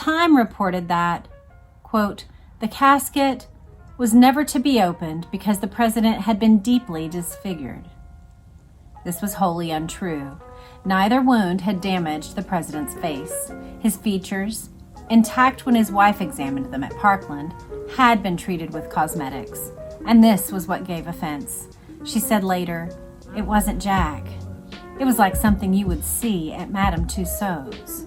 Time reported that, quote, the casket was never to be opened because the president had been deeply disfigured. This was wholly untrue. Neither wound had damaged the president's face. His features, intact when his wife examined them at Parkland, had been treated with cosmetics. And this was what gave offense. She said later, it wasn't Jack. It was like something you would see at Madame Tussaud's.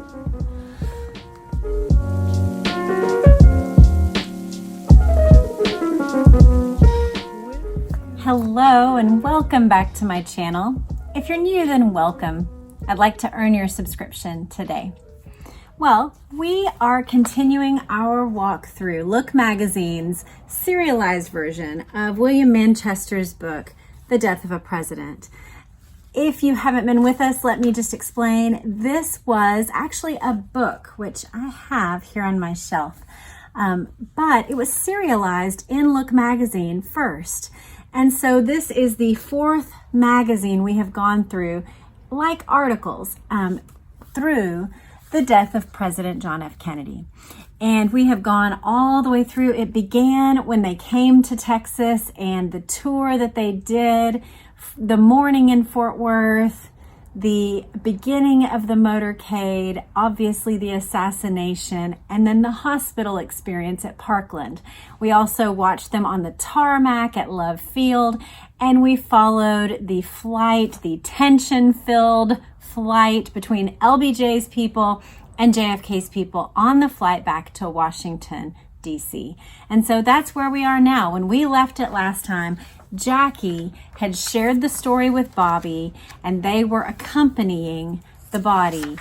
Hello and welcome back to my channel. If you're new, then welcome. I'd like to earn your subscription today. Well, we are continuing our walk through Look Magazine's serialized version of William Manchester's book, The Death of a President. If you haven't been with us, let me just explain. This was actually a book, which I have here on my shelf, but it was serialized in Look Magazine first. And so this is the fourth magazine we have gone through, like articles, through the death of President John F. Kennedy. And we have gone all the way through. It began when they came to Texas and the tour that they did, the morning in Fort Worth, the beginning of the motorcade, obviously the assassination, and then the hospital experience at Parkland. We also watched them on the tarmac at Love Field, and we followed the flight, the tension-filled flight between LBJ's people and JFK's people on the flight back to Washington, D.C. And so that's where we are now. When we left it last time, Jackie had shared the story with Bobby, and they were accompanying the body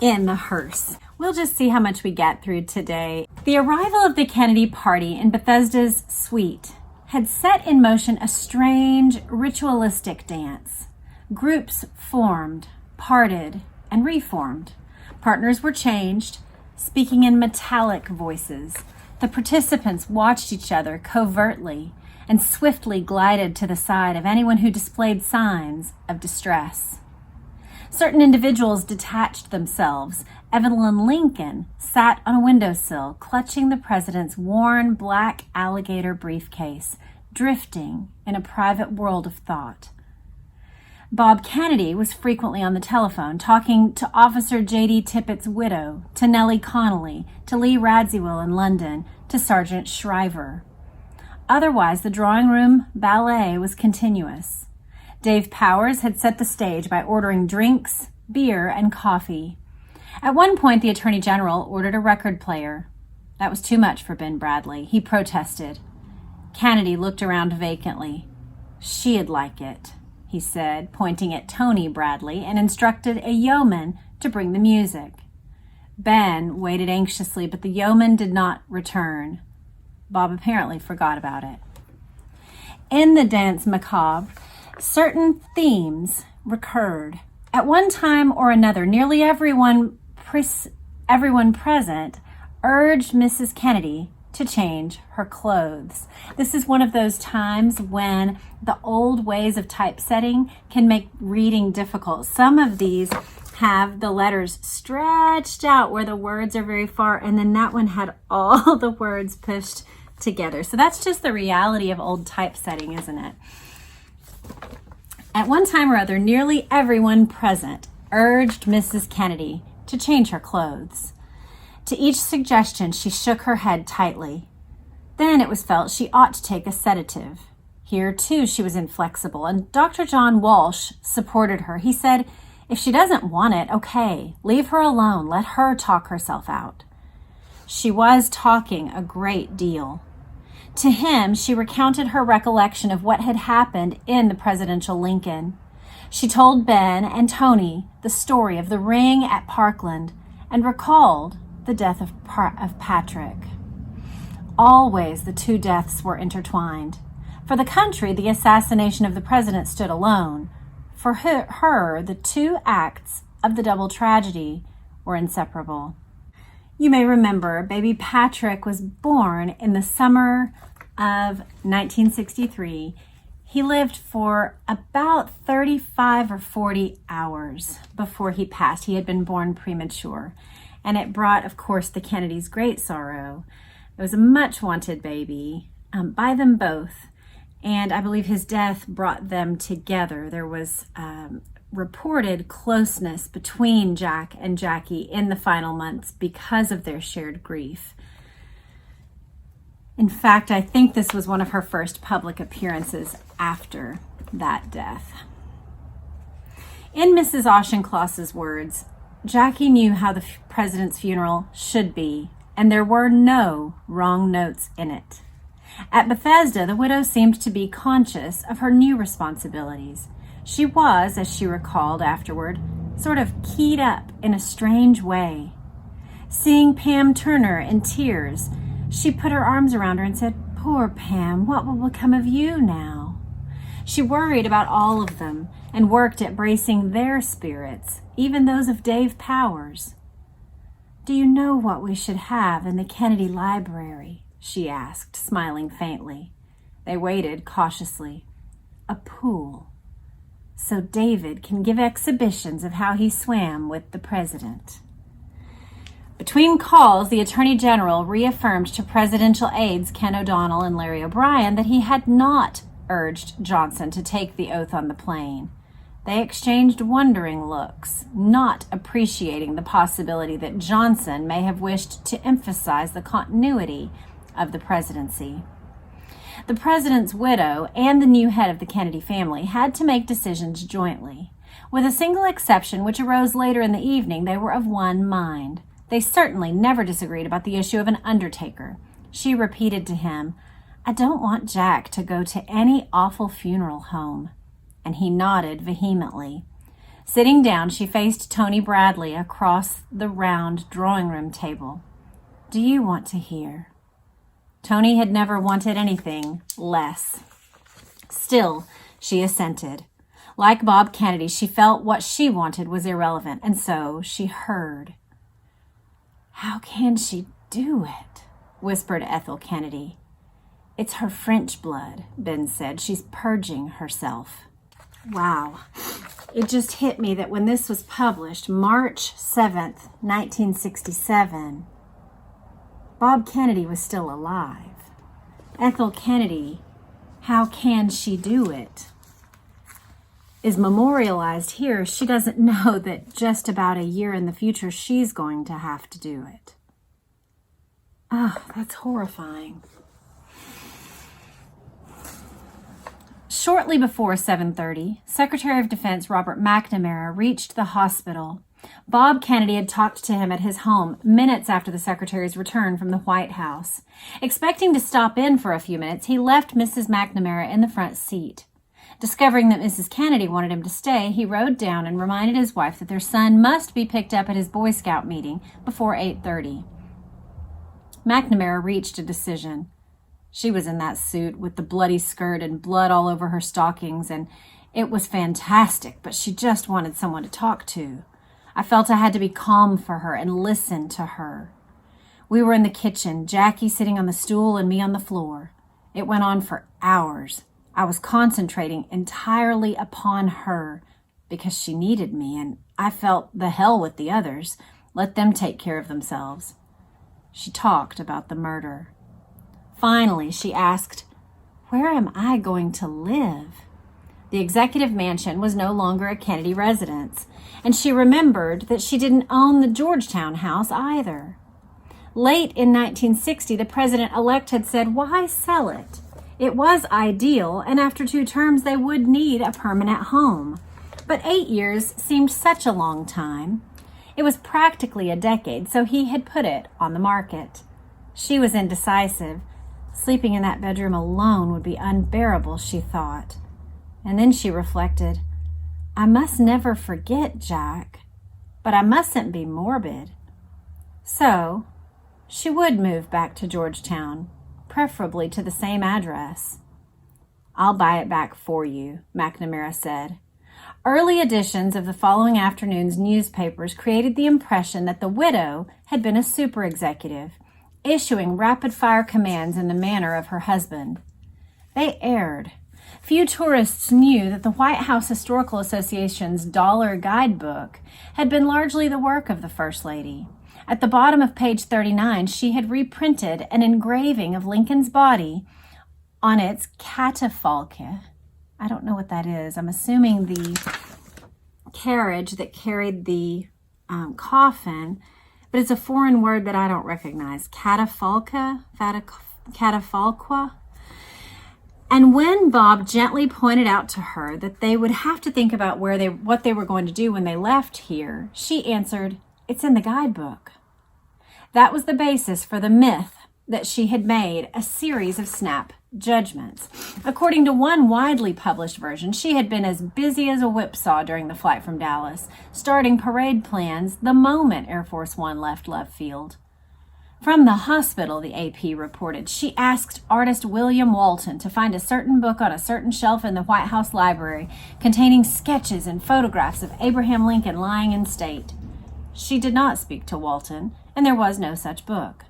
in the hearse. We'll just see how much we get through today. The arrival of the Kennedy party in Bethesda's suite had set in motion a strange ritualistic dance. Groups formed, parted, and reformed. Partners were changed, speaking in metallic voices. The participants watched each other covertly and swiftly glided to the side of anyone who displayed signs of distress. Certain individuals detached themselves. Evelyn Lincoln sat on a windowsill, clutching the president's worn black alligator briefcase, drifting in a private world of thought. Bob Kennedy was frequently on the telephone, talking to Officer J.D. Tippett's widow, to Nellie Connolly, to Lee Radziwill in London, to Sergeant Shriver. Otherwise, the drawing room ballet was continuous. Dave Powers had set the stage by ordering drinks, beer, and coffee. At one point, the Attorney General ordered a record player. That was too much for Ben Bradley. He protested. Kennedy looked around vacantly. She'd like it, he said, pointing at Tony Bradley, and instructed a yeoman to bring the music. Ben waited anxiously, but the yeoman did not return. Bob apparently forgot about it. In the dance macabre, certain themes recurred. At one time or another, nearly everyone present urged Mrs. Kennedy to change her clothes. This is one of those times when the old ways of typesetting can make reading difficult. Some of these have the letters stretched out where the words are very far, and then that one had all the words pushed together. So that's just the reality of old typesetting, isn't it? At one time or other, nearly everyone present urged Mrs. Kennedy to change her clothes. To each suggestion, she shook her head tightly. Then it was felt she ought to take a sedative. Here, too, she was inflexible, and Dr. John Walsh supported her. He said, if she doesn't want it, okay, leave her alone. Let her talk herself out. She was talking a great deal. To him, she recounted her recollection of what had happened in the presidential Lincoln. She told Ben and Tony the story of the ring at Parkland and recalled the death of Patrick. Always the two deaths were intertwined. For the country, the assassination of the president stood alone. For her, the two acts of the double tragedy were inseparable. You may remember baby Patrick was born in the summer of 1963. He lived for about 35 or 40 hours before he passed. He had been born premature. and it brought, of course, the Kennedys great sorrow. It was a much-wanted baby by them both, and I believe his death brought them together. There was reported closeness between Jack and Jackie in the final months because of their shared grief. In fact, I think this was one of her first public appearances after that death. In Mrs. Auchincloss's words, Jackie knew how the president's funeral should be, and there were no wrong notes in it. At Bethesda, the widow seemed to be conscious of her new responsibilities. She was, as she recalled afterward, sort of keyed up in a strange way. Seeing Pam Turner in tears, she put her arms around her and said, "Poor Pam, what will become of you now?" She worried about all of them and worked at bracing their spirits, even those of Dave Powers. "Do you know what we should have in the Kennedy Library?" she asked, smiling faintly. They waited cautiously. "A pool, so David can give exhibitions of how he swam with the president." Between calls, the Attorney General reaffirmed to presidential aides Ken O'Donnell and Larry O'Brien that he had not urged Johnson to take the oath on the plane. They exchanged wondering looks, not appreciating the possibility that Johnson may have wished to emphasize the continuity of the presidency. The president's widow and the new head of the Kennedy family had to make decisions jointly. With a single exception, which arose later in the evening, they were of one mind. They certainly never disagreed about the issue of an undertaker. She repeated to him, "I don't want Jack to go to any awful funeral home." And he nodded vehemently. Sitting down, she faced Tony Bradley across the round drawing room table. "Do you want to hear?" Tony had never wanted anything less. Still, she assented. Like Bob Kennedy, she felt what she wanted was irrelevant, and so she heard. "How can she do it?" whispered Ethel Kennedy. "It's her French blood," Ben said. "She's purging herself." Wow. It just hit me that when this was published, March 7th, 1967, Bob Kennedy was still alive. Ethel Kennedy, "How can she do it?" is memorialized here. She doesn't know that just about a year in the future, she's going to have to do it. Oh, that's horrifying. Shortly before 7:30, Secretary of Defense Robert McNamara reached the hospital. Bob Kennedy had talked to him at his home minutes after the Secretary's return from the White House. Expecting to stop in for a few minutes, he left Mrs. McNamara in the front seat. Discovering that Mrs. Kennedy wanted him to stay, he rode down and reminded his wife that their son must be picked up at his Boy Scout meeting before 8:30. McNamara reached a decision. She was in that suit with the bloody skirt and blood all over her stockings, and it was fantastic, but she just wanted someone to talk to. I felt I had to be calm for her and listen to her. We were in the kitchen, Jackie sitting on the stool and me on the floor. It went on for hours. I was concentrating entirely upon her because she needed me, and I felt the hell with the others. Let them take care of themselves. She talked about the murder. Finally, she asked, "Where am I going to live?" The executive mansion was no longer a Kennedy residence, and she remembered that she didn't own the Georgetown house either. Late in 1960, the president-elect had said, "Why sell it?" It was ideal, and after 2 terms, they would need a permanent home. But 8 years seemed such a long time. It was practically a decade, so he had put it on the market. She was indecisive. Sleeping in that bedroom alone would be unbearable, she thought. And then she reflected, "I must never forget Jack, but I mustn't be morbid." So she would move back to Georgetown, preferably to the same address. "I'll buy it back for you," McNamara said. Early editions of the following afternoon's newspapers created the impression that the widow had been a super executive, issuing rapid-fire commands in the manner of her husband. They erred. Few tourists knew that the White House Historical Association's dollar guidebook had been largely the work of the First Lady. At the bottom of page 39, she had reprinted an engraving of Lincoln's body on its catafalque. I don't know what that is. I'm assuming the carriage that carried the coffin, but it's a foreign word that I don't recognize. Catafalque? And when Bob gently pointed out to her that they would have to think about what they were going to do when they left here, she answered, "It's in the guidebook." That was the basis for the myth that she had made a series of snap judgments. According to one widely published version, she had been as busy as a whipsaw during the flight from Dallas, starting parade plans the moment Air Force One left Love Field. From the hospital, the AP reported, she asked artist William Walton to find a certain book on a certain shelf in the White House library containing sketches and photographs of Abraham Lincoln lying in state. She did not speak to Walton, and there was no such book.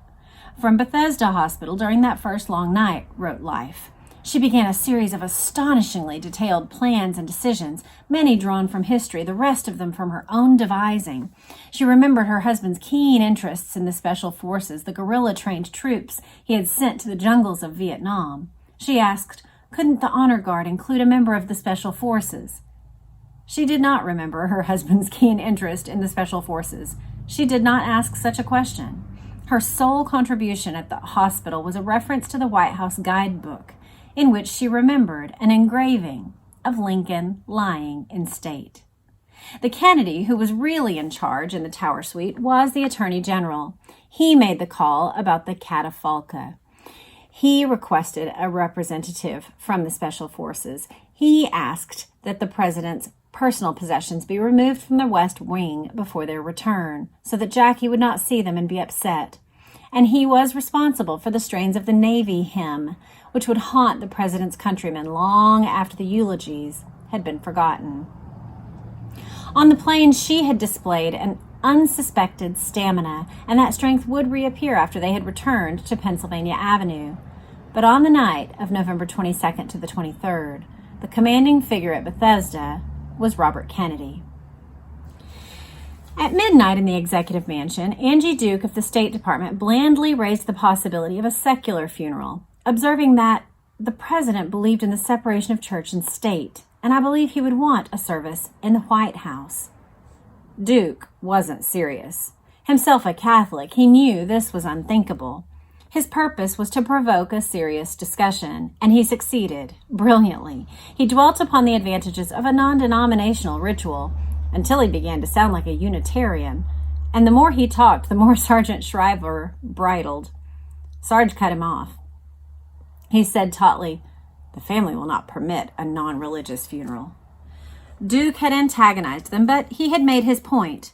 From Bethesda Hospital during that first long night, wrote Life, she began a series of astonishingly detailed plans and decisions, many drawn from history, the rest of them from her own devising. She remembered her husband's keen interests in the special forces, the guerrilla-trained troops he had sent to the jungles of Vietnam. She asked, couldn't the honor guard include a member of the special forces? She did not remember her husband's keen interest in the special forces. She did not ask such a question. Her sole contribution at the hospital was a reference to the White House guidebook, in which she remembered an engraving of Lincoln lying in state. The Kennedy who was really in charge in the Tower Suite was the Attorney General. He made the call about the catafalque. He requested a representative from the Special Forces. He asked that the president's personal possessions be removed from the West Wing before their return, so that Jackie would not see them and be upset. And he was responsible for the strains of the Navy hymn, which would haunt the president's countrymen long after the eulogies had been forgotten. On the plane, she had displayed an unsuspected stamina, and that strength would reappear after they had returned to Pennsylvania Avenue. But on the night of November 22nd to the 23rd, the commanding figure at Bethesda was Robert Kennedy. At midnight in the Executive Mansion, Angie Duke of the State Department blandly raised the possibility of a secular funeral, observing that the president believed in the separation of church and state, and I believe he would want a service in the White House. Duke wasn't serious. Himself a Catholic, he knew this was unthinkable. His purpose was to provoke a serious discussion, and he succeeded brilliantly. He dwelt upon the advantages of a non-denominational ritual until he began to sound like a Unitarian, and the more he talked, the more Sergeant Shriver bridled. Sarge cut him off. He said tautly, "The family will not permit a non-religious funeral." Duke had antagonized them, but he had made his point.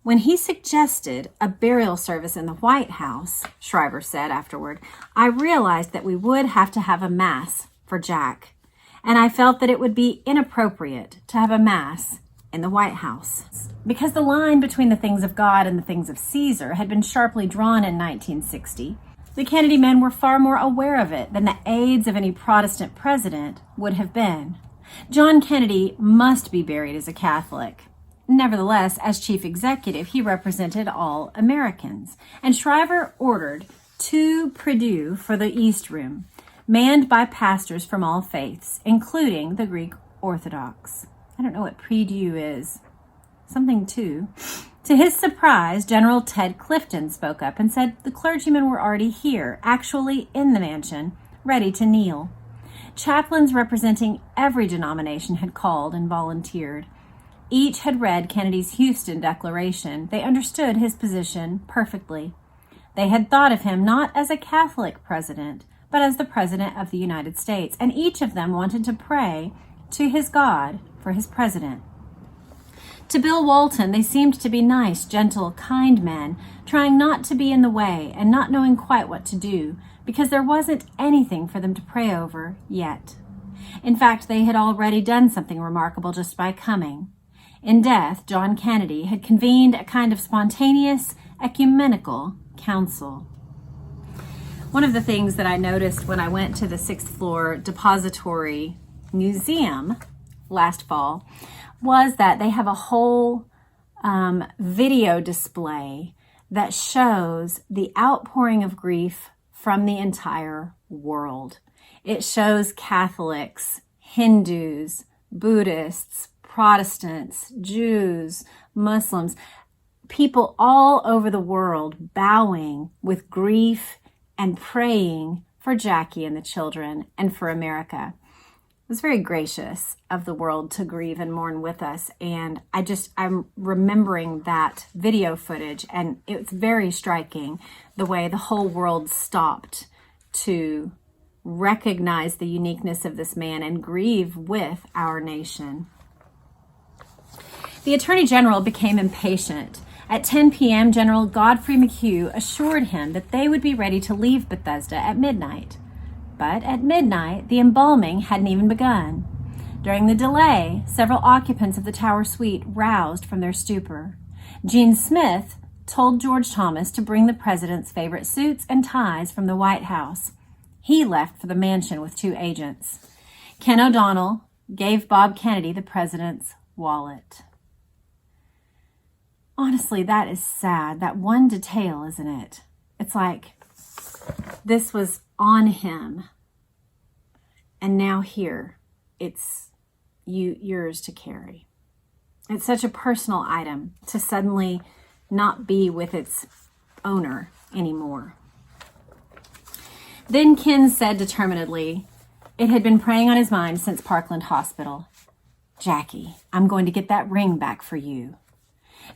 When he suggested a burial service in the White House, Shriver said afterward, I realized that we would have to have a mass for Jack, and I felt that it would be inappropriate to have a mass in the White House. Because the line between the things of God and the things of Caesar had been sharply drawn in 1960, the Kennedy men were far more aware of it than the aides of any Protestant president would have been. John Kennedy must be buried as a Catholic. Nevertheless, as chief executive, he represented all Americans, and Shriver ordered 2 prie-dieu for the East Room, manned by pastors from all faiths, including the Greek Orthodox. I don't know what prie-dieu is. Something too. To his surprise, General Ted Clifton spoke up and said the clergymen were already here, actually in the mansion, ready to kneel. Chaplains representing every denomination had called and volunteered. Each had read Kennedy's Houston Declaration. They understood his position perfectly. They had thought of him not as a Catholic president, but as the President of the United States, and each of them wanted to pray to his God for his president. To Bill Walton, they seemed to be nice, gentle, kind men, trying not to be in the way and not knowing quite what to do, because there wasn't anything for them to pray over yet. In fact, they had already done something remarkable just by coming. In death, John Kennedy had convened a kind of spontaneous ecumenical council. One of the things that I noticed when I went to the 6th floor depository museum last fall was that they have a whole video display that shows the outpouring of grief from the entire world. It shows Catholics, Hindus, Buddhists, Protestants, Jews, Muslims, people all over the world bowing with grief and praying for Jackie and the children and for America. It was very gracious of the world to grieve and mourn with us. And I'm remembering that video footage, and it's very striking the way the whole world stopped to recognize the uniqueness of this man and grieve with our nation. The Attorney General became impatient. At 10 p.m., General Godfrey McHugh assured him that they would be ready to leave Bethesda at midnight. But at midnight, the embalming hadn't even begun. During the delay, several occupants of the Tower Suite roused from their stupor. Gene Smith told George Thomas to bring the president's favorite suits and ties from the White House. He left for the mansion with 2 agents. Ken O'Donnell gave Bob Kennedy the president's wallet. Honestly, that is sad. That one detail, isn't it? It's like this was on him, and now here it's yours to carry. It's such a personal item to suddenly not be with its owner anymore. Then Ken said determinedly, it had been preying on his mind since Parkland Hospital. Jackie, I'm going to get that ring back for you.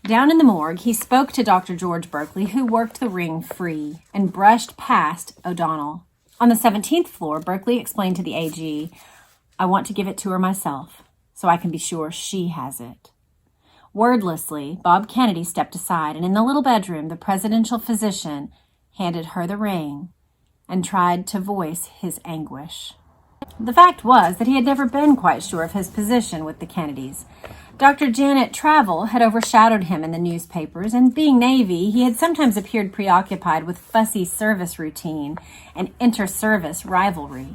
Down in the morgue, he spoke to Dr. George Berkeley, who worked the ring free, and brushed past O'Donnell. On the 17th floor, Berkeley explained to the AG, I want to give it to her myself, so I can be sure she has it. Wordlessly, Bob Kennedy stepped aside, and in the little bedroom, the presidential physician handed her the ring and tried to voice his anguish. The fact was that he had never been quite sure of his position with the Kennedys. Dr. Janet Travel had overshadowed him in the newspapers, and being Navy, he had sometimes appeared preoccupied with fussy service routine and inter-service rivalry.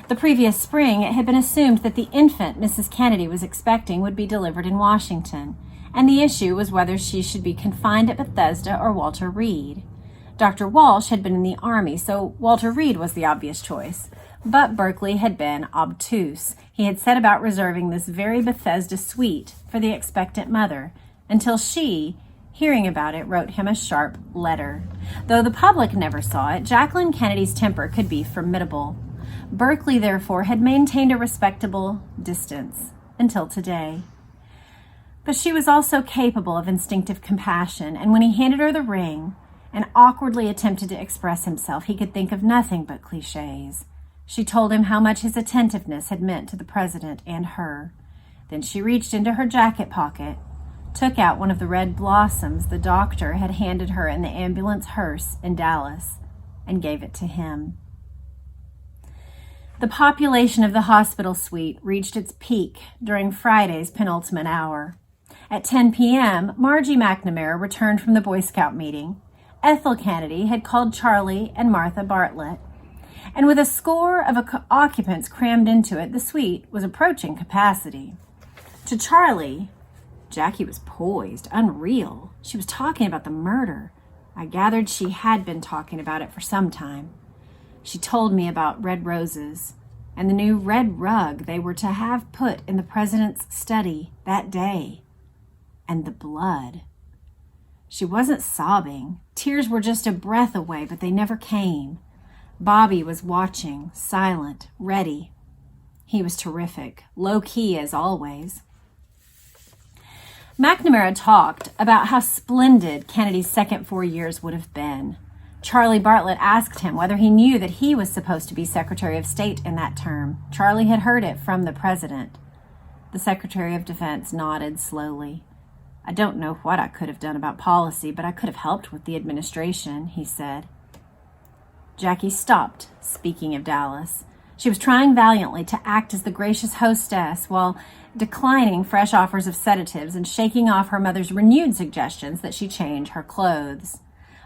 The previous spring, it had been assumed that the infant Mrs. Kennedy was expecting would be delivered in Washington, and the issue was whether she should be confined at Bethesda or Walter Reed. Dr. Walsh had been in the Army, so Walter Reed was the obvious choice. But Berkeley had been obtuse. He had set about reserving this very Bethesda suite for the expectant mother, until she, hearing about it, wrote him a sharp letter. Though the public never saw it, Jacqueline Kennedy's temper could be formidable. Berkeley, therefore, had maintained a respectable distance until today. But she was also capable of instinctive compassion, and when he handed her the ring and awkwardly attempted to express himself, he could think of nothing but cliches. She told him how much his attentiveness had meant to the president and her. Then she reached into her jacket pocket, took out one of the red blossoms the doctor had handed her in the ambulance hearse in Dallas, and gave it to him. The population of the hospital suite reached its peak during Friday's penultimate hour. At 10 p.m., Margie McNamara returned from the Boy Scout meeting. Ethel Kennedy had called Charlie and Martha Bartlett, and with a score of occupants crammed into it, the suite was approaching capacity. To Charlie, Jackie was poised, unreal. She was talking about the murder. I gathered she had been talking about it for some time. She told me about red roses and the new red rug they were to have put in the president's study that day, and the blood. She wasn't sobbing. Tears were just a breath away, but they never came. Bobby was watching, silent, ready. He was terrific, low-key as always. McNamara talked about how splendid Kennedy's second 4 years would have been. Charlie Bartlett asked him whether he knew that he was supposed to be Secretary of State in that term. Charlie had heard it from the president. The Secretary of Defense nodded slowly. I don't know what I could have done about policy, but I could have helped with the administration, he said. Jackie stopped speaking of Dallas. She was trying valiantly to act as the gracious hostess while declining fresh offers of sedatives and shaking off her mother's renewed suggestions that she change her clothes.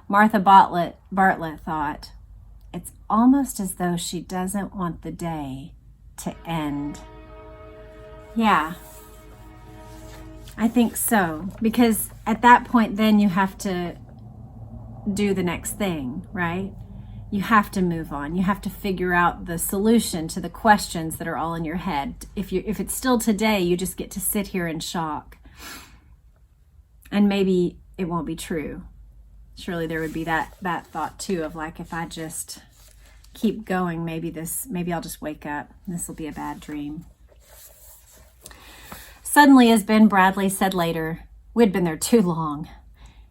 Martha Bartlett thought, it's almost as though she doesn't want the day to end. Yeah, I think so, because at that point then you have to do the next thing, right? You have to move on. You have to figure out the solution to the questions that are all in your head. If it's still today, you just get to sit here in shock. And maybe it won't be true. Surely there would be that thought too of like, if I just keep going, maybe I'll just wake up. This will be a bad dream. Suddenly, as Ben Bradley said later, we'd been there too long.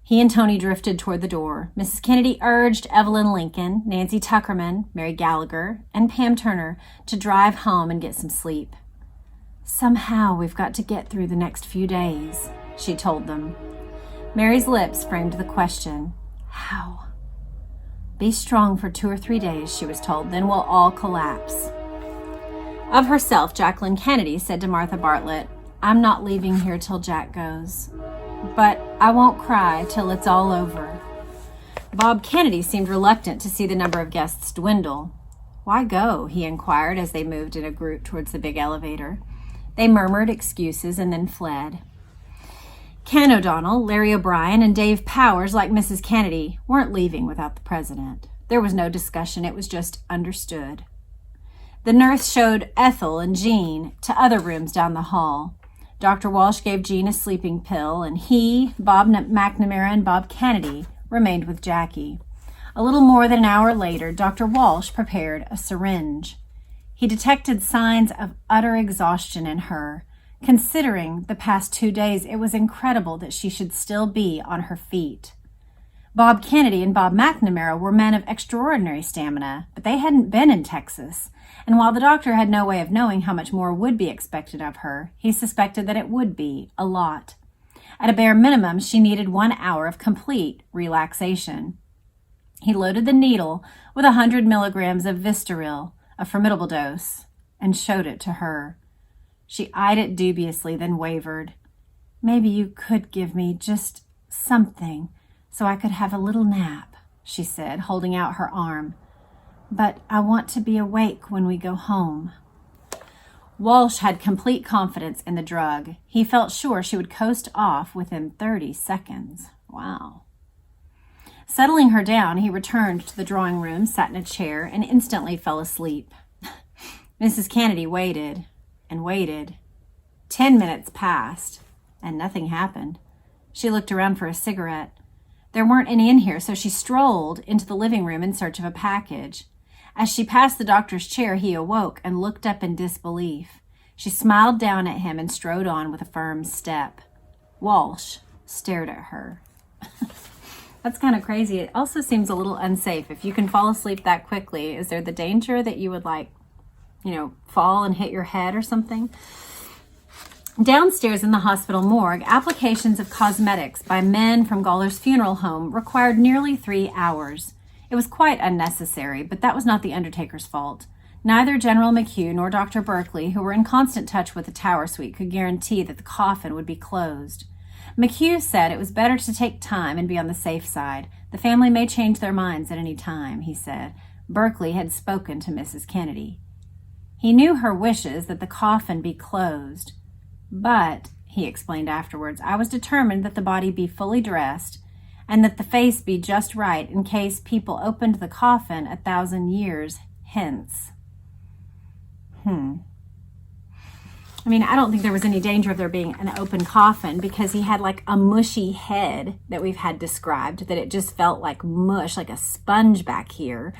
He and Tony drifted toward the door. Mrs. Kennedy urged Evelyn Lincoln, Nancy Tuckerman, Mary Gallagher, and Pam Turner to drive home and get some sleep. Somehow we've got to get through the next few days, she told them. Mary's lips framed the question, how? Be strong for 2 or 3 days, she was told, then we'll all collapse. Of herself, Jacqueline Kennedy said to Martha Bartlett, I'm not leaving here till Jack goes. But I won't cry till it's all over. Bob Kennedy seemed reluctant to see the number of guests dwindle. Why go? He inquired as they moved in a group towards the big elevator. They murmured excuses and then fled. Ken O'Donnell, Larry O'Brien, and Dave Powers, like Mrs. Kennedy, weren't leaving without the president. There was no discussion. It was just understood. The nurse showed Ethel and Jean to other rooms down the hall. Dr. Walsh gave Jean a sleeping pill, and he, Bob McNamara, and Bob Kennedy remained with Jackie. A little more than an hour later, Dr. Walsh prepared a syringe. He detected signs of utter exhaustion in her. Considering the past 2 days, it was incredible that she should still be on her feet. Bob Kennedy and Bob McNamara were men of extraordinary stamina, but they hadn't been in Texas. And while the doctor had no way of knowing how much more would be expected of her, he suspected that it would be a lot. At a bare minimum, she needed 1 hour of complete relaxation. He loaded the needle with 100 milligrams of Vistaril, a formidable dose, and showed it to her. She eyed it dubiously, then wavered. Maybe you could give me just something so I could have a little nap, she said, holding out her arm. But I want to be awake when we go home. Walsh had complete confidence in the drug. He felt sure she would coast off within 30 seconds. Wow. Settling her down, he returned to the drawing room, sat in a chair, and instantly fell asleep. Mrs. Kennedy waited and waited. 10 minutes passed, and nothing happened. She looked around for a cigarette. There weren't any in here, so she strolled into the living room in search of a package. As she passed the doctor's chair, he awoke and looked up in disbelief. She smiled down at him and strode on with a firm step. Walsh stared at her. That's kind of crazy. It also seems a little unsafe. If you can fall asleep that quickly, is there the danger that you would fall and hit your head or something? Downstairs in the hospital morgue, applications of cosmetics by men from Gawler's funeral home required nearly 3 hours. It was quite unnecessary, but that was not the undertaker's fault. Neither General McHugh nor Dr. Berkeley, who were in constant touch with the tower suite, could guarantee that the coffin would be closed. McHugh said it was better to take time and be on the safe side. The family may change their minds at any time, he said. Berkeley had spoken to Mrs. Kennedy. He knew her wishes that the coffin be closed. But, he explained afterwards, I was determined that the body be fully dressed and that the face be just right in case people opened the coffin 1,000 years hence. I don't think there was any danger of there being an open coffin because he had like a mushy head that we've had described, that it just felt like mush, like a sponge back here.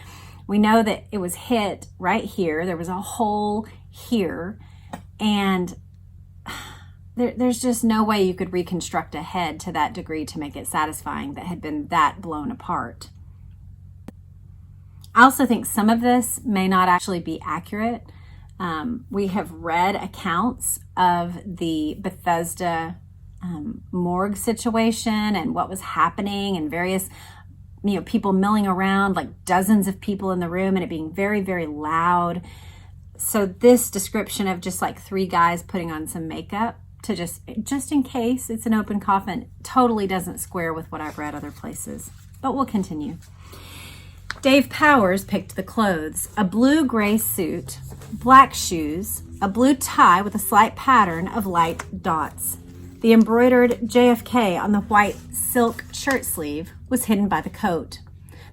We know that it was hit right here. There was a hole here, and there's just no way you could reconstruct a head to that degree to make it satisfying that had been that blown apart. I also think some of this may not actually be accurate. We have read accounts of the Bethesda morgue situation and what was happening, and various people milling around, like dozens of people in the room, and it being very, very loud. So this description of just like 3 guys putting on some makeup to just in case it's an open coffin totally doesn't square with what I've read other places. But we'll continue. Dave Powers picked the clothes: a blue-gray suit, black shoes, a blue tie with a slight pattern of light dots. The embroidered JFK on the white silk shirt sleeve was hidden by the coat.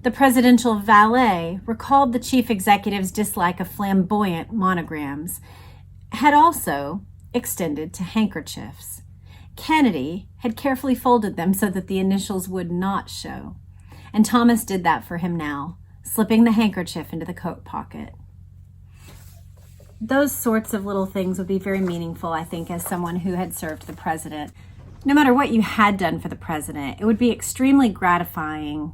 The presidential valet recalled the chief executive's dislike of flamboyant monograms, had also extended to handkerchiefs. Kennedy had carefully folded them so that the initials would not show, and Thomas did that for him now, slipping the handkerchief into the coat pocket. Those sorts of little things would be very meaningful, I think, as someone who had served the president. No matter what you had done for the president, it would be extremely gratifying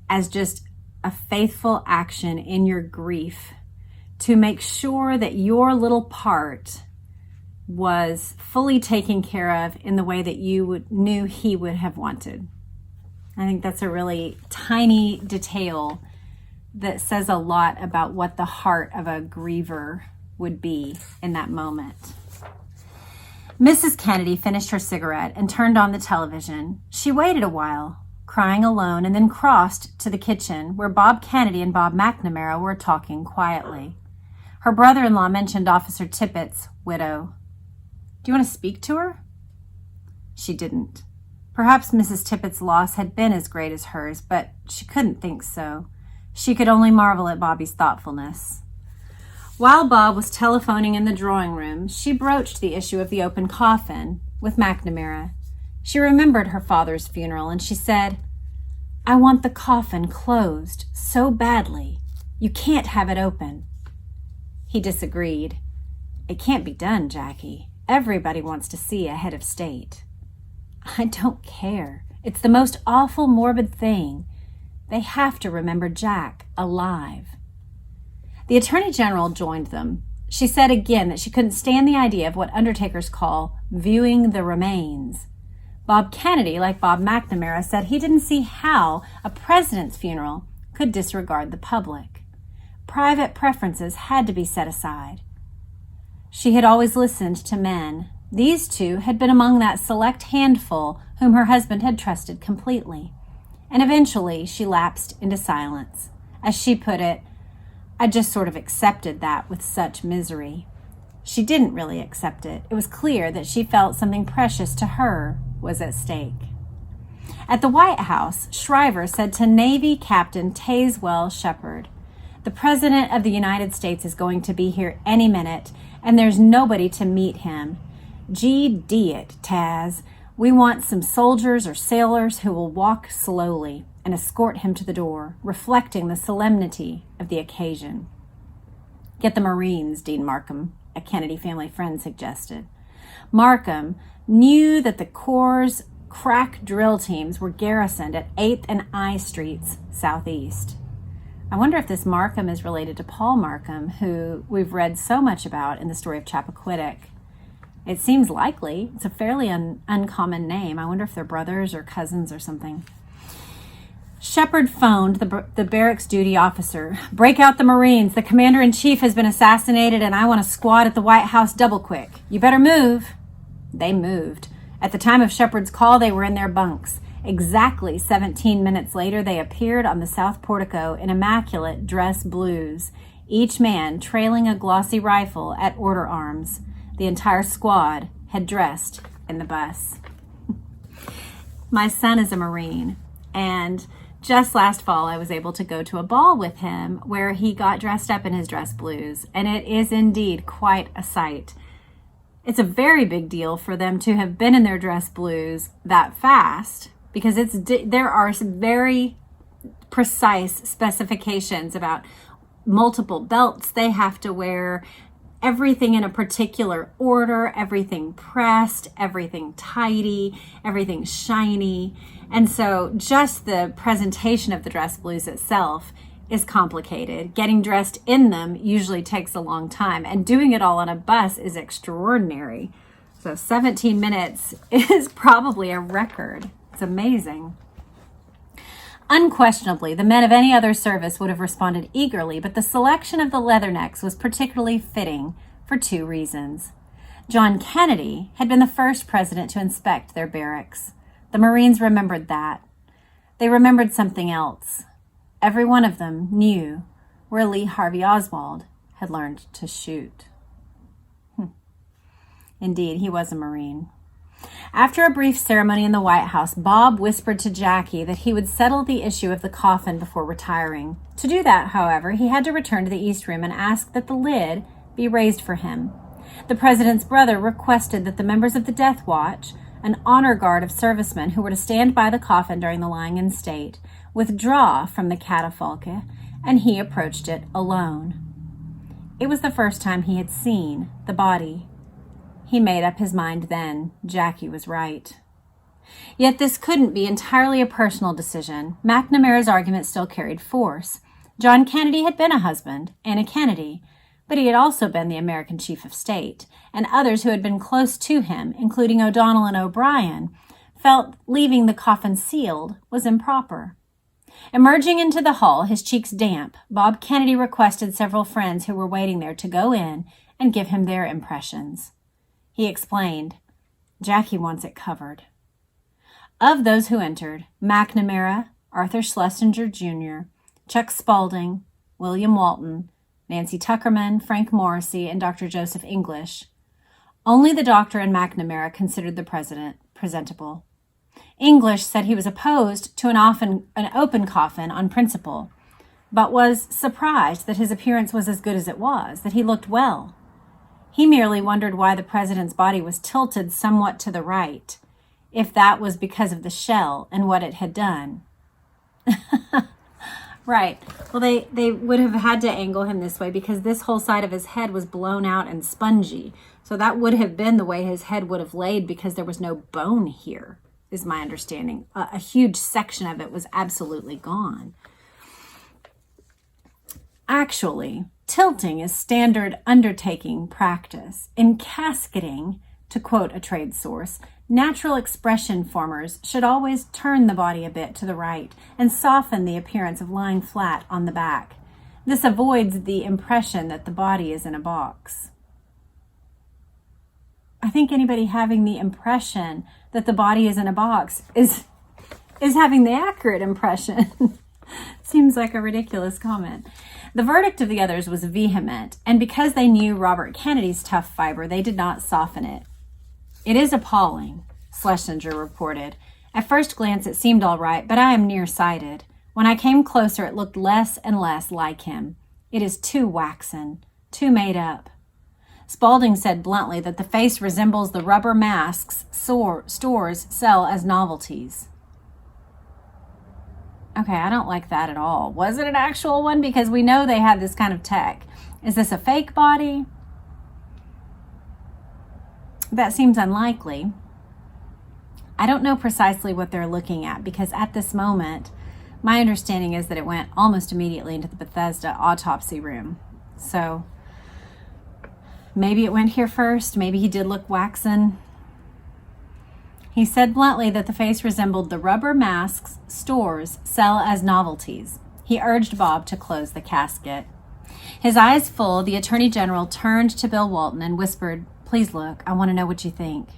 as just a faithful action in your grief to make sure that your little part was fully taken care of in the way that you knew he would have wanted. I think that's a really tiny detail that says a lot about what the heart of a griever would be in that moment. Mrs. Kennedy finished her cigarette and turned on the television. She waited a while, crying alone, and then crossed to the kitchen where Bob Kennedy and Bob McNamara were talking quietly. Her brother-in-law mentioned Officer Tippett's widow. "Do you want to speak to her?" She didn't. Perhaps Mrs. Tippett's loss had been as great as hers, but she couldn't think so. She could only marvel at Bobby's thoughtfulness. While Bob was telephoning in the drawing room, she broached the issue of the open coffin with McNamara. She remembered her father's funeral, and she said, "I want the coffin closed so badly. You can't have it open." He disagreed. "It can't be done, Jackie. Everybody wants to see a head of state." "I don't care. It's the most awful, morbid thing. They have to remember Jack alive." The Attorney General joined them. She said again that she couldn't stand the idea of what undertakers call viewing the remains. Bob Kennedy, like Bob McNamara, said he didn't see how a president's funeral could disregard the public. Private preferences had to be set aside. She had always listened to men. These two had been among that select handful whom her husband had trusted completely. And eventually she lapsed into silence. As she put it, "I just sort of accepted that with such misery." She didn't really accept it. It was clear that she felt something precious to her was at stake. At the White House, Shriver said to Navy Captain Tazewell Shepard, "The President of the United States is going to be here any minute, and there's nobody to meet him. G.D. it, Taz. We want some soldiers or sailors who will walk slowly and escort him to the door, reflecting the solemnity of the occasion." "Get the Marines, Dean Markham," a Kennedy family friend suggested. Markham knew that the Corps' crack drill teams were garrisoned at 8th and I Streets southeast. I wonder if this Markham is related to Paul Markham, who we've read so much about in the story of Chappaquiddick. It seems likely. It's a fairly uncommon name. I wonder if they're brothers or cousins or something. Shepard phoned the barracks duty officer. "Break out the Marines. The commander-in-chief has been assassinated, and I want a squad at the White House double quick. You better move." They moved. At the time of Shepard's call, they were in their bunks. Exactly 17 minutes later, they appeared on the south portico in immaculate dress blues, each man trailing a glossy rifle at order arms. The entire squad had dressed in the bus. My son is a Marine, and just last fall I was able to go to a ball with him where he got dressed up in his dress blues, and it is indeed quite a sight. It's a very big deal for them to have been in their dress blues that fast, because there are some very precise specifications about multiple belts they have to wear, everything in a particular order, everything pressed, everything tidy, everything shiny. And so just the presentation of the dress blues itself is complicated. Getting dressed in them usually takes a long time, and doing it all on a bus is extraordinary. So 17 minutes is probably a record. It's amazing. Unquestionably, the men of any other service would have responded eagerly, but the selection of the leathernecks was particularly fitting for two reasons. John Kennedy had been the first president to inspect their barracks. The Marines remembered that. They remembered something else. Every one of them knew where Lee Harvey Oswald had learned to shoot. Indeed, he was a Marine. After a brief ceremony in the White House, Bob whispered to Jackie that he would settle the issue of the coffin before retiring. To do that, however, he had to return to the East Room and ask that the lid be raised for him. The president's brother requested that the members of the Death Watch, an honor guard of servicemen who were to stand by the coffin during the lying in state, withdraw from the catafalque, and he approached it alone. It was the first time he had seen the body. He made up his mind then. Jackie was right. Yet this couldn't be entirely a personal decision. McNamara's argument still carried force. John Kennedy had been a husband and a Kennedy, but he had also been the American chief of state, and others who had been close to him, including O'Donnell and O'Brien, felt leaving the coffin sealed was improper. Emerging into the hall, his cheeks damp, Bob Kennedy requested several friends who were waiting there to go in and give him their impressions. He explained, "Jackie wants it covered." Of those who entered, McNamara, Arthur Schlesinger Jr., Chuck Spaulding, William Walton, Nancy Tuckerman, Frank Morrissey, and Dr. Joseph English. Only the doctor and McNamara considered the president presentable. English said he was opposed to an open coffin on principle, but was surprised that his appearance was as good as it was, that he looked well. He merely wondered why the president's body was tilted somewhat to the right, if that was because of the shell and what it had done. Right. Well, they would have had to angle him this way because this whole side of his head was blown out and spongy. So that would have been the way his head would have laid because there was no bone here, is my understanding. A huge section of it was absolutely gone. Actually, tilting is standard undertaking practice. In casketing, to quote a trade source, natural expression formers should always turn the body a bit to the right and soften the appearance of lying flat on the back. This avoids the impression that the body is in a box. I think anybody having the impression that the body is in a box is having the accurate impression. Seems like a ridiculous comment. The verdict of the others was vehement, and because they knew Robert Kennedy's tough fiber, they did not soften it. "It is appalling," Schlesinger reported. "At first glance it seemed all right, but I am nearsighted. When I came closer it looked less and less like him. It is too waxen, too made up." Spaulding said bluntly that the face resembles the rubber masks stores sell as novelties. Okay, I don't like that at all. Was it an actual one? Because we know they had this kind of tech. Is this a fake body? That seems unlikely. I don't know precisely what they're looking at because at this moment, my understanding is that it went almost immediately into the Bethesda autopsy room. So maybe it went here first. Maybe he did look waxen. He said bluntly that the face resembled the rubber masks stores sell as novelties. He urged Bob to close the casket. His eyes full, the Attorney General turned to Bill Walton and whispered, "Please look, I want to know what you think."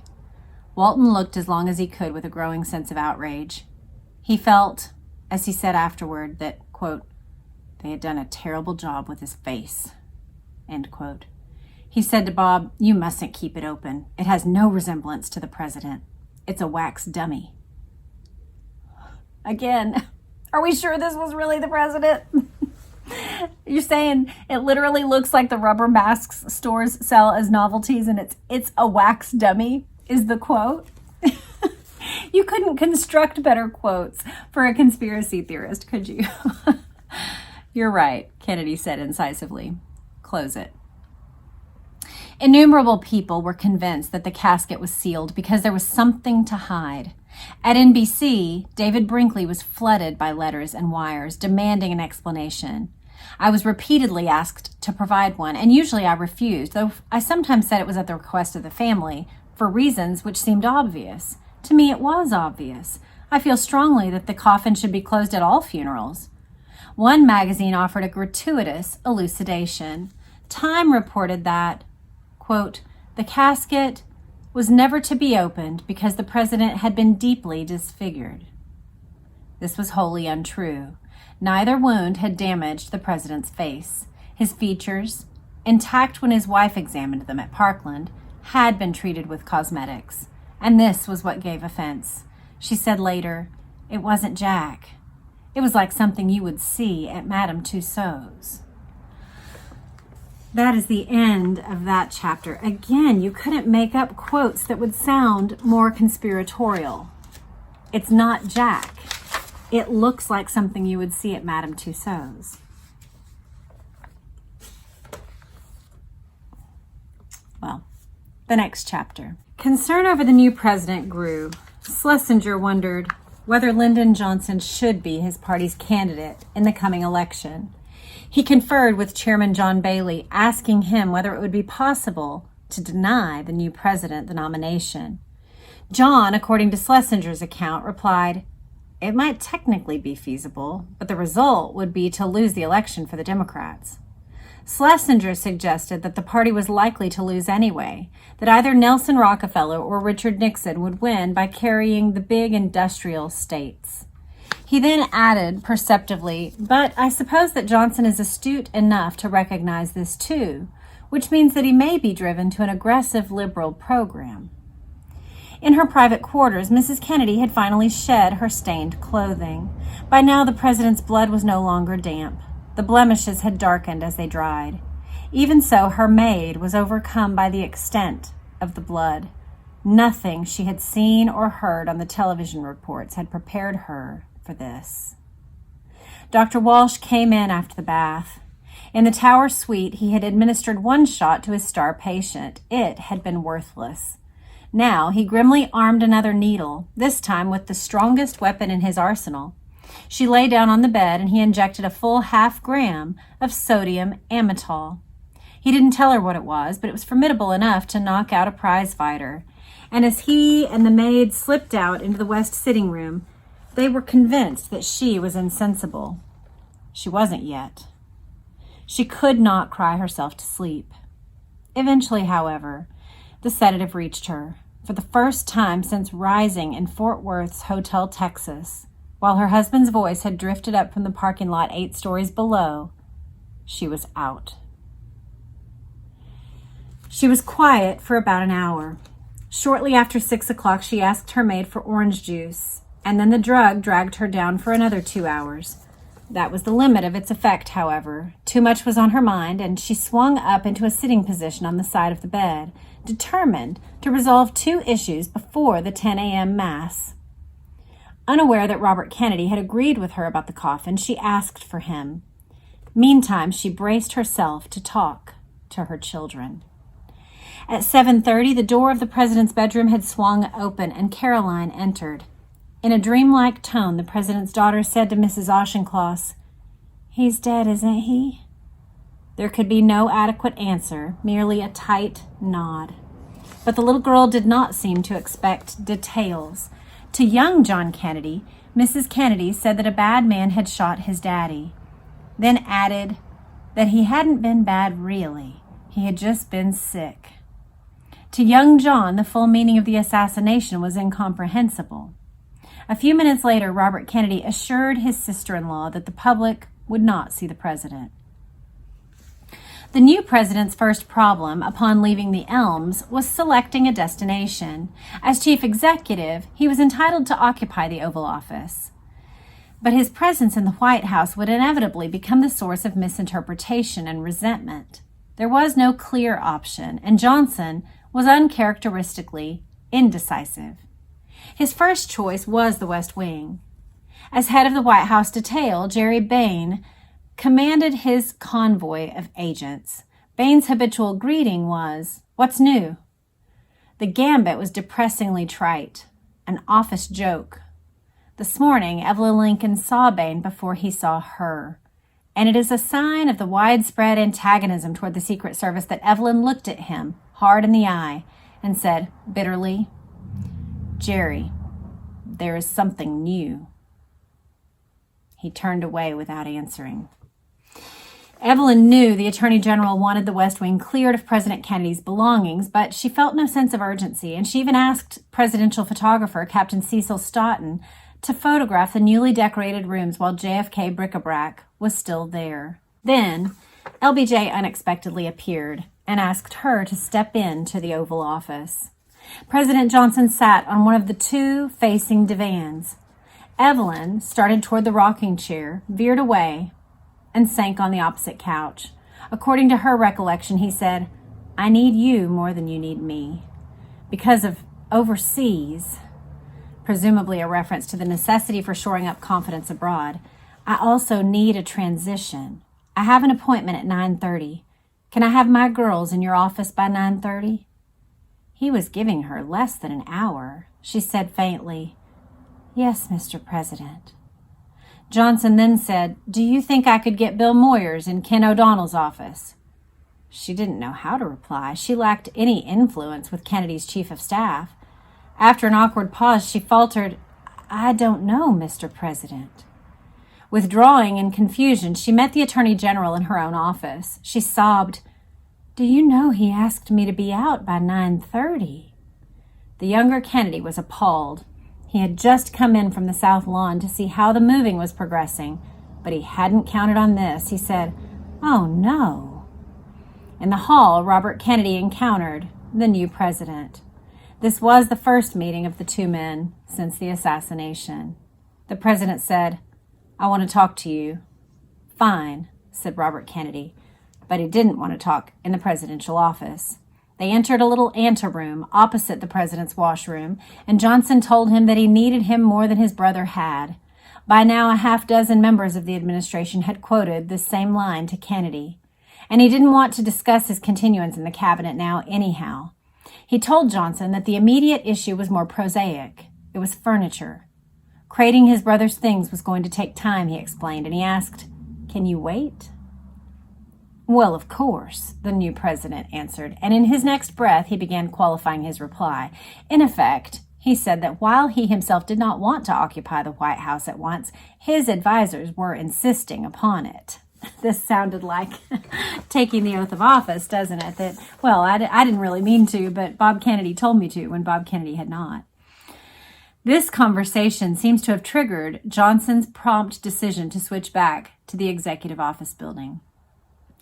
Walton looked as long as he could with a growing sense of outrage. He felt, as he said afterward, that, quote, they had done a terrible job with his face, end quote. He said to Bob, "You mustn't keep it open. It has no resemblance to the president. It's a wax dummy." Again, are we sure this was really the president? You're saying it literally looks like the rubber masks stores sell as novelties and it's a wax dummy, is the quote? You couldn't construct better quotes for a conspiracy theorist, could you? "You're right," Kennedy said incisively. "Close it." Innumerable people were convinced that the casket was sealed because there was something to hide. At NBC, David Brinkley was flooded by letters and wires demanding an explanation. I was repeatedly asked to provide one, and usually I refused, though I sometimes said it was at the request of the family for reasons which seemed obvious. To me, it was obvious. I feel strongly that the coffin should be closed at all funerals. One magazine offered a gratuitous elucidation. Time reported that, quote, "the casket was never to be opened because the president had been deeply disfigured." This was wholly untrue. Neither wound had damaged the president's face. His features, intact when his wife examined them at Parkland, had been treated with cosmetics. And this was what gave offense. She said later, "It wasn't Jack. It was like something you would see at Madame Tussaud's." That is the end of that chapter. Again, you couldn't make up quotes that would sound more conspiratorial. It's not Jack. It looks like something you would see at Madame Tussaud's. Well, the next chapter. Concern over the new president grew. Schlesinger wondered whether Lyndon Johnson should be his party's candidate in the coming election. He conferred with Chairman John Bailey, asking him whether it would be possible to deny the new president the nomination. John, according to Schlesinger's account, replied, "It might technically be feasible, but the result would be to lose the election for the Democrats." Schlesinger suggested that the party was likely to lose anyway, that either Nelson Rockefeller or Richard Nixon would win by carrying the big industrial states. He then added perceptively, "But I suppose that Johnson is astute enough to recognize this too, which means that he may be driven to an aggressive liberal program." In her private quarters, Mrs. Kennedy had finally shed her stained clothing. By now, the president's blood was no longer damp. The blemishes had darkened as they dried. Even so, her maid was overcome by the extent of the blood. Nothing she had seen or heard on the television reports had prepared her for this. Dr. Walsh came in after the bath. In the Tower suite, he had administered one shot to his star patient. It had been worthless. Now he grimly armed another needle, this time with the strongest weapon in his arsenal. She lay down on the bed and he injected a full 0.5 gram of sodium amytal. He didn't tell her what it was, but it was formidable enough to knock out a prize fighter. And as he and the maid slipped out into the west sitting room, they were convinced that she was insensible. She wasn't yet. She could not cry herself to sleep. Eventually, however, the sedative reached her. For the first time since rising in Fort Worth's Hotel Texas, while her husband's voice had drifted up from the parking lot 8 stories below, she was out. She was quiet for about an hour. Shortly after 6 o'clock, she asked her maid for orange juice, and then the drug dragged her down for another 2 hours. That was the limit of its effect, however. Too much was on her mind, and she swung up into a sitting position on the side of the bed, determined to resolve 2 issues before the 10 a.m. Mass. Unaware that Robert Kennedy had agreed with her about the coffin, she asked for him. Meantime, she braced herself to talk to her children. At 7:30, the door of the president's bedroom had swung open, and Caroline entered. In a dreamlike tone, the president's daughter said to Mrs. Auchincloss, "He's dead, isn't he?" There could be no adequate answer, merely a tight nod. But the little girl did not seem to expect details. To young John Kennedy, Mrs. Kennedy said that a bad man had shot his daddy, then added that he hadn't been bad really, he had just been sick. To young John, the full meaning of the assassination was incomprehensible. A few minutes later, Robert Kennedy assured his sister-in-law that the public would not see the president. The new president's first problem upon leaving the Elms was selecting a destination. As chief executive, he was entitled to occupy the Oval Office. But his presence in the White House would inevitably become the source of misinterpretation and resentment. There was no clear option, and Johnson was uncharacteristically indecisive. His first choice was the West Wing. As head of the White House detail, Jerry Bain commanded his convoy of agents. Bain's habitual greeting was, "What's new?" The gambit was depressingly trite, an office joke. This morning, Evelyn Lincoln saw Bain before he saw her, and it is a sign of the widespread antagonism toward the Secret Service that Evelyn looked at him hard in the eye and said bitterly, "Jerry, there is something new." He turned away without answering. Evelyn knew the Attorney General wanted the West Wing cleared of President Kennedy's belongings, but she felt no sense of urgency, and she even asked presidential photographer Captain Cecil Stoughton to photograph the newly decorated rooms while JFK bric-a-brac was still there. Then, LBJ unexpectedly appeared and asked her to step into the Oval Office. President Johnson sat on one of the two facing divans. Evelyn started toward the rocking chair, veered away, and sank on the opposite couch. According to her recollection, he said, "I need you more than you need me. Because of overseas," presumably a reference to the necessity for shoring up confidence abroad, "I also need a transition. I have an appointment at 9:30. Can I have my girls in your office by 9:30? He was giving her less than an hour. She said faintly, "Yes, Mr. President." Johnson then said, "Do you think I could get Bill Moyers in Ken O'Donnell's office?" She didn't know how to reply. She lacked any influence with Kennedy's chief of staff. After an awkward pause, she faltered, "I don't know, Mr. President." Withdrawing in confusion, she met the Attorney General in her own office. She sobbed, "Do you know he asked me to be out by 9:30? The younger Kennedy was appalled. He had just come in from the South Lawn to see how the moving was progressing, but he hadn't counted on this. He said, "Oh, no." In the hall, Robert Kennedy encountered the new president. This was the first meeting of the two men since the assassination. The president said, "I want to talk to you." "Fine," said Robert Kennedy, but he didn't want to talk in the presidential office. They entered a little anteroom opposite the president's washroom, and Johnson told him that he needed him more than his brother had. By now, a half-dozen members of the administration had quoted this same line to Kennedy, and he didn't want to discuss his continuance in the cabinet now anyhow. He told Johnson that the immediate issue was more prosaic. It was furniture. Crating his brother's things was going to take time, he explained, and he asked, "Can you wait?" "Well, of course," the new president answered, and in his next breath he began qualifying his reply. In effect, he said that while he himself did not want to occupy the White House at once, his advisors were insisting upon it. This sounded like taking the oath of office, doesn't it? That, well, I didn't really mean to, but Bob Kennedy told me to when Bob Kennedy had not. This conversation seems to have triggered Johnson's prompt decision to switch back to the executive office building.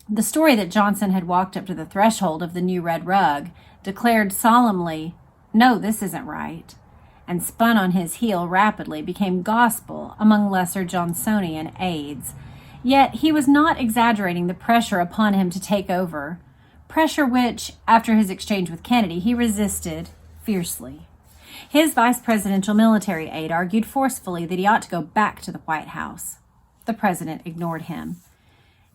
The story that Johnson had walked up to the threshold of the new red rug, declared solemnly, "No, this isn't right," and spun on his heel rapidly, became gospel among lesser Johnsonian aides. Yet he was not exaggerating the pressure upon him to take over, pressure which, after his exchange with Kennedy, he resisted fiercely. His vice presidential military aide argued forcefully that he ought to go back to the White House. The president ignored him.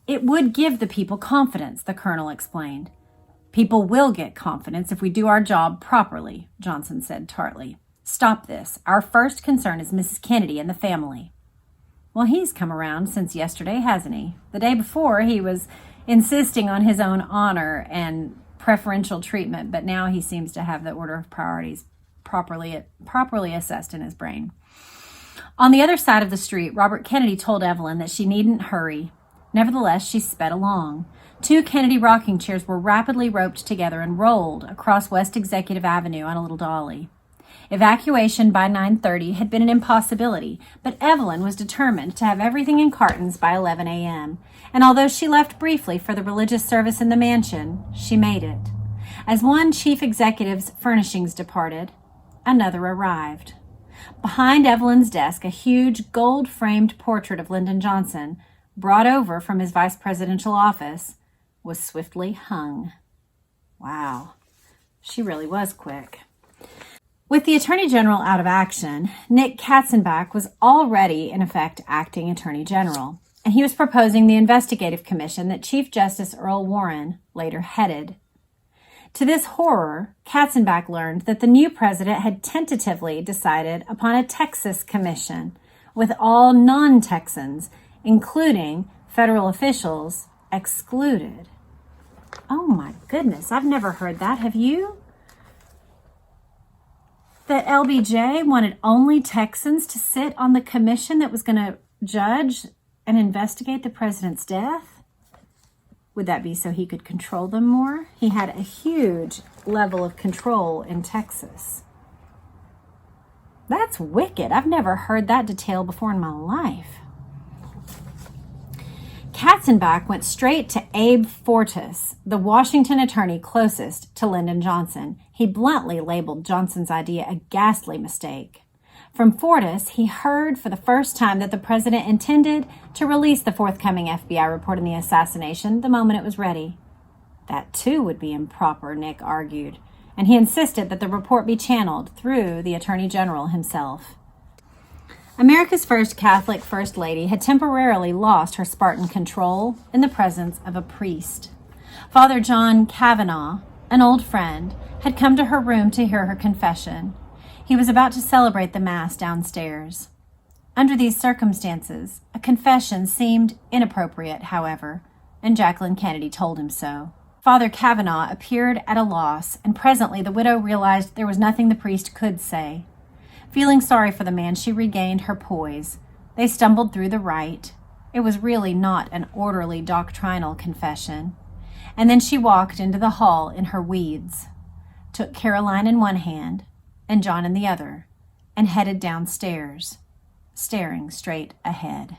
"It would give the people confidence," the colonel explained. "People will get confidence if we do our job properly," Johnson said tartly. "Stop this. Our first concern is Mrs. Kennedy and the family." Well, he's come around since yesterday, hasn't he? The day before, he was insisting on his own honor and preferential treatment, but now he seems to have the order of priorities properly assessed in his brain. On the other side of the street, Robert Kennedy told Evelyn that she needn't hurry. Nevertheless, she sped along. Two Kennedy rocking chairs were rapidly roped together and rolled across West Executive Avenue on a little dolly. Evacuation by 9:30 had been an impossibility, but Evelyn was determined to have everything in cartons by 11 a.m., and although she left briefly for the religious service in the mansion, she made it. As one chief executive's furnishings departed, another arrived. Behind Evelyn's desk, a huge gold-framed portrait of Lyndon Johnson, brought over from his vice presidential office, was swiftly hung. Wow, she really was quick. With the Attorney General out of action, Nick Katzenbach was already, in effect, acting Attorney General, and he was proposing the investigative commission that Chief Justice Earl Warren later headed. To this horror, Katzenbach learned that the new president had tentatively decided upon a Texas commission with all non-Texans, including federal officials, excluded. Oh my goodness, I've never heard that. Have you? That LBJ wanted only Texans to sit on the commission that was going to judge and investigate the president's death? Would that be so he could control them more? He had a huge level of control in Texas. That's wicked. I've never heard that detail before in my life. Katzenbach went straight to Abe Fortas, the Washington attorney closest to Lyndon Johnson. He bluntly labeled Johnson's idea a ghastly mistake. From Fortas, he heard for the first time that the president intended to release the forthcoming FBI report on the assassination the moment it was ready. That, too, would be improper, Nick argued, and he insisted that the report be channeled through the Attorney General himself. America's first Catholic First Lady had temporarily lost her Spartan control in the presence of a priest. Father John Kavanaugh, an old friend, had come to her room to hear her confession. He was about to celebrate the Mass downstairs. Under these circumstances, a confession seemed inappropriate, however, and Jacqueline Kennedy told him so. Father Kavanaugh appeared at a loss, and presently the widow realized there was nothing the priest could say. Feeling sorry for the man, she regained her poise. They stumbled through the rite. It was really not an orderly doctrinal confession. And then she walked into the hall in her weeds, took Caroline in one hand and John in the other, and headed downstairs, staring straight ahead.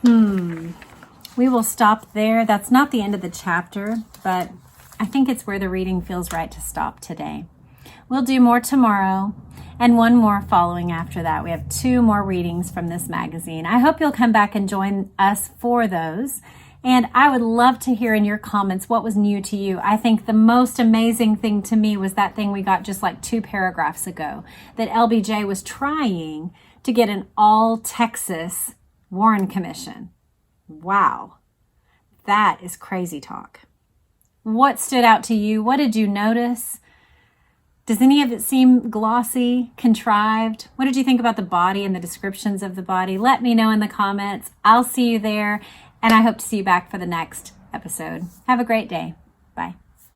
We will stop there. That's not the end of the chapter, but I think it's where the reading feels right to stop today. We'll do more tomorrow and one more following after that. We have 2 more readings from this magazine. I hope you'll come back and join us for those. And I would love to hear in your comments what was new to you. I think the most amazing thing to me was that thing we got just like 2 paragraphs ago, that LBJ was trying to get an all-Texas Warren Commission. Wow, that is crazy talk. What stood out to you? What did you notice? Does any of it seem glossy, contrived? What did you think about the body and the descriptions of the body? Let me know in the comments. I'll see you there, and I hope to see you back for the next episode. Have a great day. Bye.